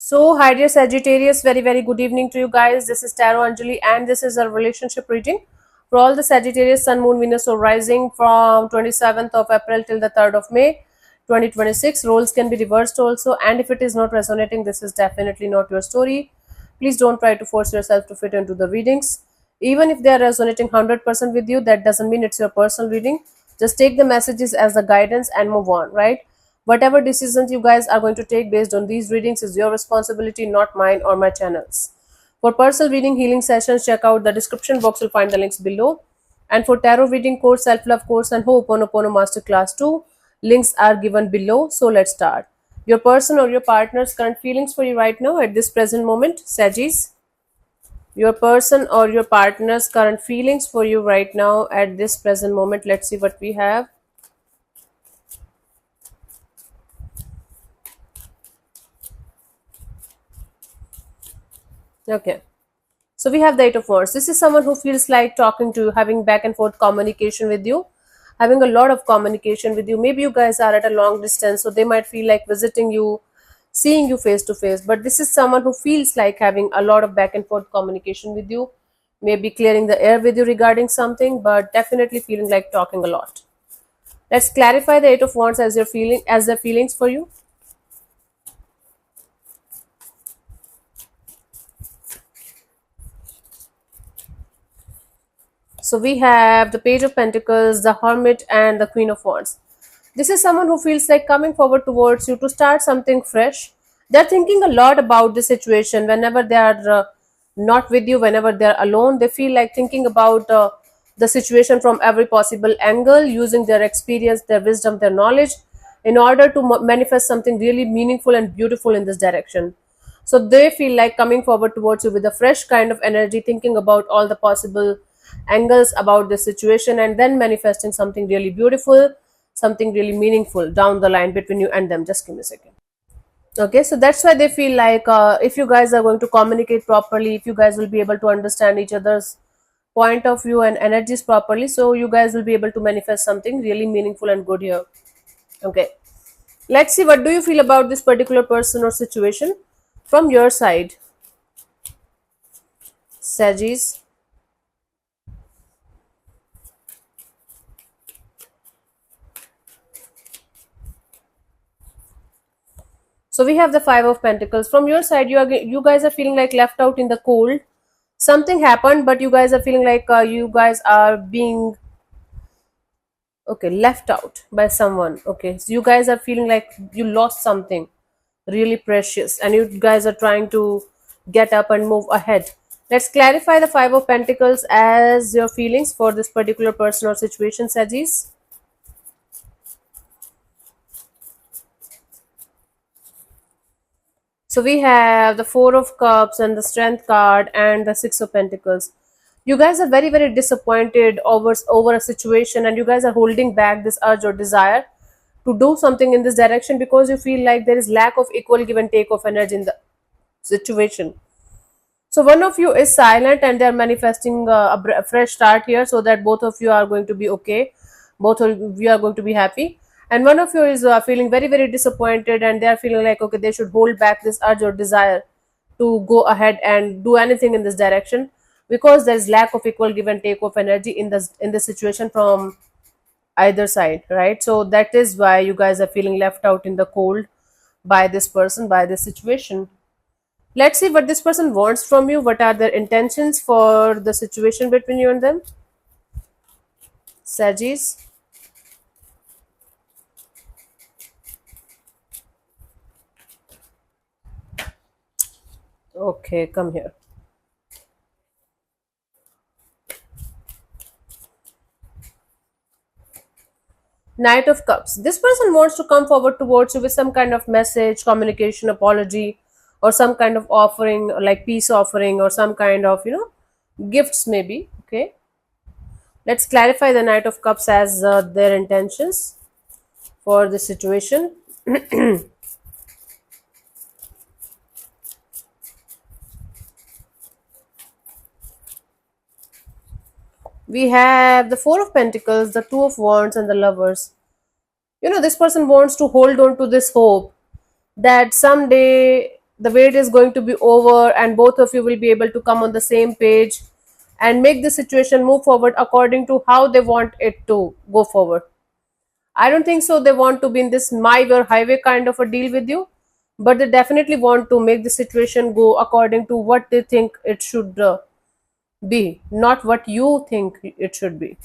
Hi dear Sagittarius, very good evening to you guys. This is Tarot Anjali, and this is a relationship reading for all the Sagittarius Sun, Moon, Venus, or Rising from 27th of April till the 3rd of May 2026. Roles can be reversed also, and if it is not resonating, this is definitely not your story. Please don't try to force yourself to fit into the readings. Even if they are resonating 100% with you, that doesn't mean it's your personal reading. Just take the messages as the guidance and move on, right? Whatever decisions you guys are going to take based on these readings is your responsibility, not mine or my channel's. For personal reading healing sessions, check out the description box. You'll find the links below. And for tarot reading course, self-love course, and Ho'oponopono Masterclass 2, links are given below. So let's start. Your person or your partner's current feelings for you right now at this present moment, Sagittarius. Your person or your partner's current feelings for you right now at this present moment. Let's see what we have. Okay. So we have the Eight of Wands. This is someone who feels like talking to you, having back and forth communication with you, having a lot of communication with you. Maybe you guys are at a long distance, so they might feel like visiting you, seeing you face to face. But this is someone who feels like having a lot of back and forth communication with you, maybe clearing the air with you regarding something, but definitely feeling like talking a lot. Let's clarify the Eight of Wands as their feelings for you. So we have the Page of Pentacles, the Hermit, and the Queen of Wands. This is someone who feels like coming forward towards you to start something fresh. They're thinking a lot about the situation whenever they are not with you, whenever they're alone. They feel like thinking about the situation from every possible angle, using their experience, their wisdom, their knowledge in order to manifest something really meaningful and beautiful in this direction. So they feel like coming forward towards you with a fresh kind of energy, thinking about all the possible angles about the situation and then manifesting something really beautiful, something really meaningful down the line between you and them. Just give me a second. Okay, so that's why they feel like if you guys are going to communicate properly, if you guys will be able to understand each other's point of view and energies properly, so you guys will be able to manifest something really meaningful and good here. Okay, let's see, what do you feel about this particular person or situation from your side, Sagittarius? So we have the Five of Pentacles. From your side, you guys are feeling like left out in the cold. Something happened, but you guys are feeling like you guys are being left out by someone. Okay, so you guys are feeling like you lost something really precious, and you guys are trying to get up and move ahead. Let's clarify the Five of Pentacles as your feelings for this particular person or situation, Sagittarius. So we have the Four of Cups and the Strength card and the Six of Pentacles. You guys are very disappointed over a situation, and you guys are holding back this urge or desire to do something in this direction because you feel like there is lack of equal give and take of energy in the situation. So one of you is silent and they're manifesting a fresh start here, so that both of you are going to be okay. Both of you are going to be happy. And one of you is feeling very disappointed, and they are feeling like, okay, they should hold back this urge or desire to go ahead and do anything in this direction because there is lack of equal give and take of energy in the situation from either side, right? So that is why you guys are feeling left out in the cold by this person, by this situation. Let's see what this person wants from you. What are their intentions for the situation between you and them? Sagittarius. Okay, come here. Knight of Cups. This person wants to come forward towards you with some kind of message, communication, apology, or some kind of offering, like peace offering, or some kind of, gifts maybe. Okay. Let's clarify the Knight of Cups as their intentions for the situation. We have the Four of Pentacles, the Two of Wands, and the Lovers. This person wants to hold on to this hope that someday the wait is going to be over, and both of you will be able to come on the same page and make the situation move forward according to how they want it to go forward. I don't think so they want to be in this my way or highway kind of a deal with you, but they definitely want to make the situation go according to what they think it should be, not what you think it should be.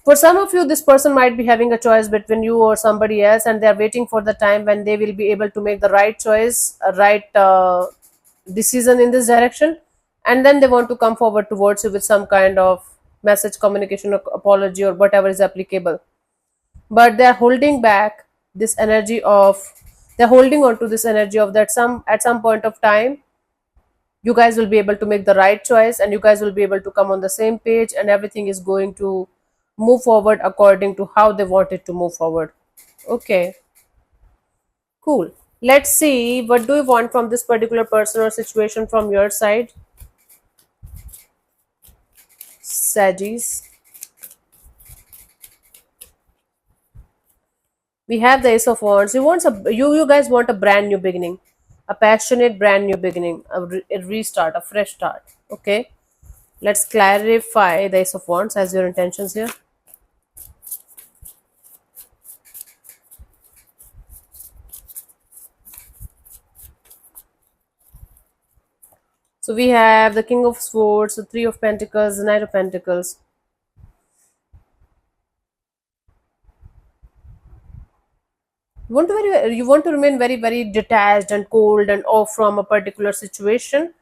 For some of you, this person might be having a choice between you or somebody else, and they are waiting for the time when they will be able to make the right choice, a right decision in this direction, and then they want to come forward towards you with some kind of message, communication, or apology, or whatever is applicable. But they are holding back this energy of, they're holding on to this energy of that some at some point of time you guys will be able to make the right choice, and you guys will be able to come on the same page, and everything is going to move forward according to how they want it to move forward. Okay, cool. Let's see, what do you want from this particular person or situation from your side, Sagis? We have the Ace of Wands. You guys want a brand new beginning, a passionate brand new beginning, a restart, a fresh start. Okay, let's clarify the Ace of Wands as your intentions here. So we have the King of Swords, the Three of Pentacles, the Knight of Pentacles. You want to remain very, very detached and cold and off from a particular situation,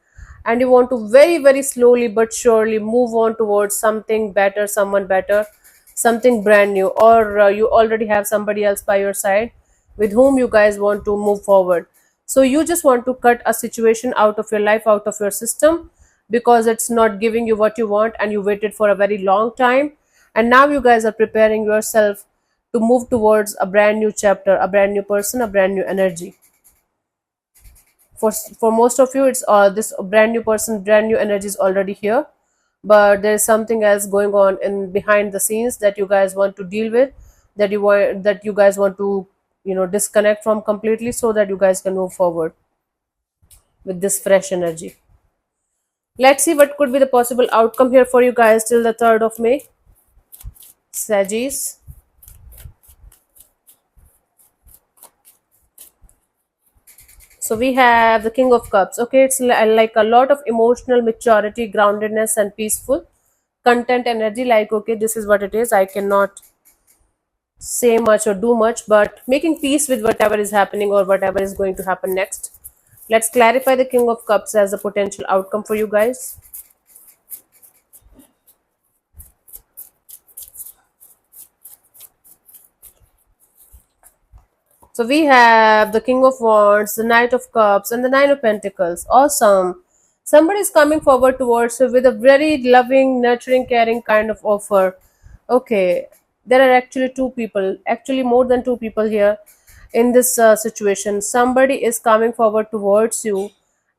and you want to very, very slowly but surely move on towards something better, someone better, something brand new, or you already have somebody else by your side with whom you guys want to move forward. So you just want to cut a situation out of your life, out of your system, because it's not giving you what you want, and you waited for a very long time, and now you guys are preparing yourself to move towards a brand new chapter, a brand new person, a brand new energy. For most of you, it's this brand new person, brand new energy is already here, but there's something else going on in behind the scenes that you guys want to deal with, that you guys want to disconnect from completely, so that you guys can move forward with this fresh energy. Let's see what could be the possible outcome here for you guys till the 3rd of May, Sagittarius. So we have the King of Cups. Okay, it's like a lot of emotional maturity, groundedness, and peaceful content energy. Like, okay, this is what it is. I cannot say much or do much, but making peace with whatever is happening or whatever is going to happen next. Let's clarify the King of Cups as a potential outcome for you guys. So we have the King of Wands, the Knight of Cups, and the Nine of Pentacles. Awesome. Somebody is coming forward towards you with a very loving, nurturing, caring kind of offer. Okay, there are actually two people, actually more than two people here in this situation. Somebody is coming forward towards you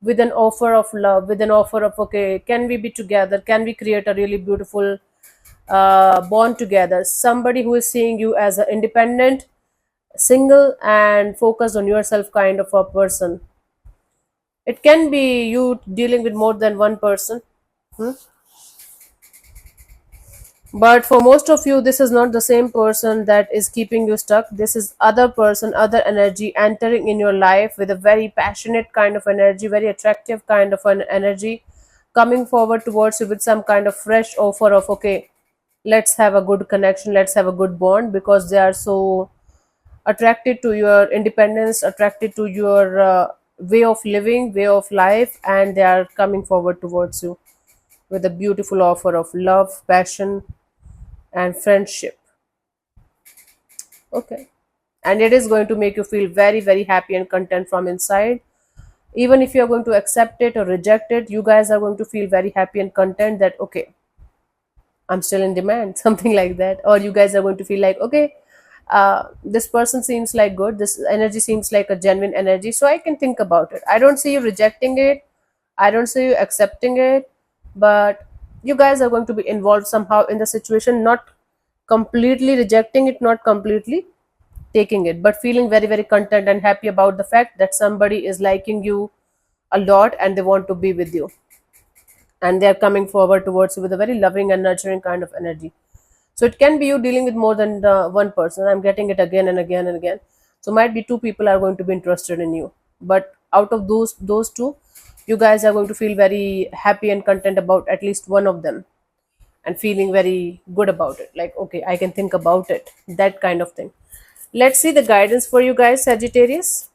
with an offer of love, with an offer of, okay, can we be together? Can we create a really beautiful bond together? Somebody who is seeing you as an independent, single, and focused on yourself kind of a person. It can be you dealing with more than one person. Hmm? But for most of you, this is not the same person that is keeping you stuck. This is other person, other energy entering in your life with a very passionate kind of energy, very attractive kind of an energy, coming forward towards you with some kind of fresh offer of, okay, let's have a good connection, let's have a good bond, because they are so attracted to your independence, attracted to your way of living, way of life, and they are coming forward towards you with a beautiful offer of love, passion, and friendship. Okay, and it is going to make you feel very, very happy and content from inside. Even if you are going to accept it or reject it, you guys are going to feel very happy and content that, okay, I'm still in demand, something like that. Or you guys are going to feel like, okay, this person seems like good, this energy seems like a genuine energy, so I can think about it. I don't see you rejecting it, I don't see you accepting it, but you guys are going to be involved somehow in the situation, not completely rejecting it, not completely taking it, but feeling very, very content and happy about the fact that somebody is liking you a lot and they want to be with you, and they are coming forward towards you with a very loving and nurturing kind of energy. So it can be you dealing with more than one person. I'm getting it again and again and again. So might be two people are going to be interested in you, but out of those two, you guys are going to feel very happy and content about at least one of them, and feeling very good about it, like okay, I can think about it, that kind of thing. Let's see the guidance for you guys, Sagittarius.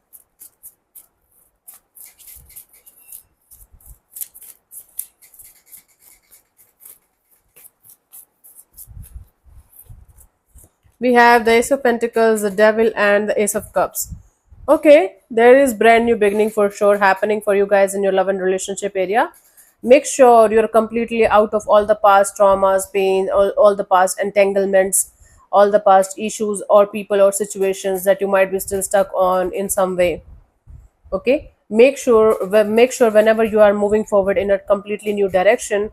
We have the Ace of Pentacles, the Devil, and the Ace of Cups. Okay, there is brand new beginning for sure happening for you guys in your love and relationship area. Make sure you're completely out of all the past traumas, pain, all the past entanglements, all the past issues or people or situations that you might be still stuck on in some way. Okay, make sure whenever you are moving forward in a completely new direction,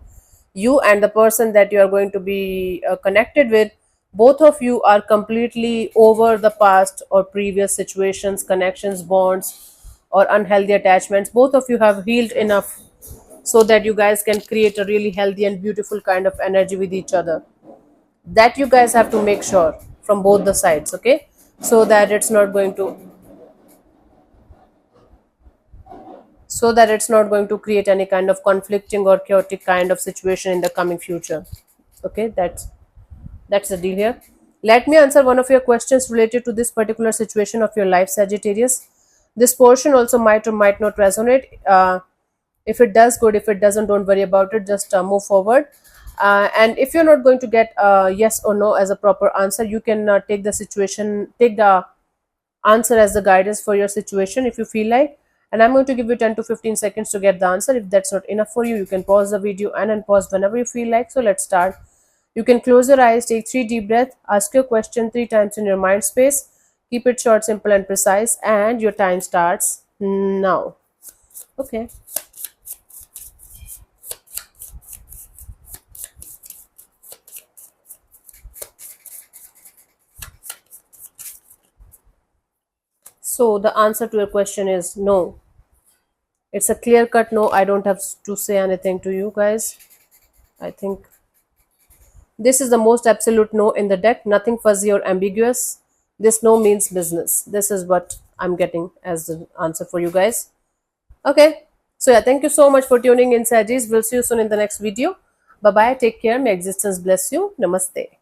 you and the person that you are going to be connected with, both of you are completely over the past or previous situations, connections, bonds, or unhealthy attachments. Both of you have healed enough so that you guys can create a really healthy and beautiful kind of energy with each other. That you guys have to make sure from both the sides. Okay, so that it's not going to create any kind of conflicting or chaotic kind of situation in the coming future. Okay, that's the deal here. Let me answer one of your questions related to this particular situation of your life, Sagittarius. This portion also might or might not resonate. If it does, good. If it doesn't, don't worry about it. Just move forward. And if you're not going to get yes or no as a proper answer, you can take the answer as the guidance for your situation if you feel like. And I'm going to give you 10 to 15 seconds to get the answer. If that's not enough for you, you can pause the video and unpause whenever you feel like. So let's start. You can close your eyes, take 3 deep breaths, ask your question 3 times in your mind space. Keep it short, simple, and precise, and your time starts now. Okay. So the answer to your question is no. It's a clear cut no. I don't have to say anything to you guys. I think this is the most absolute no in the deck. Nothing fuzzy or ambiguous. This no means business. This is what I'm getting as the answer for you guys. Okay. So yeah, thank you so much for tuning in, Sagis. We'll see you soon in the next video. Bye bye. Take care. May existence bless you. Namaste.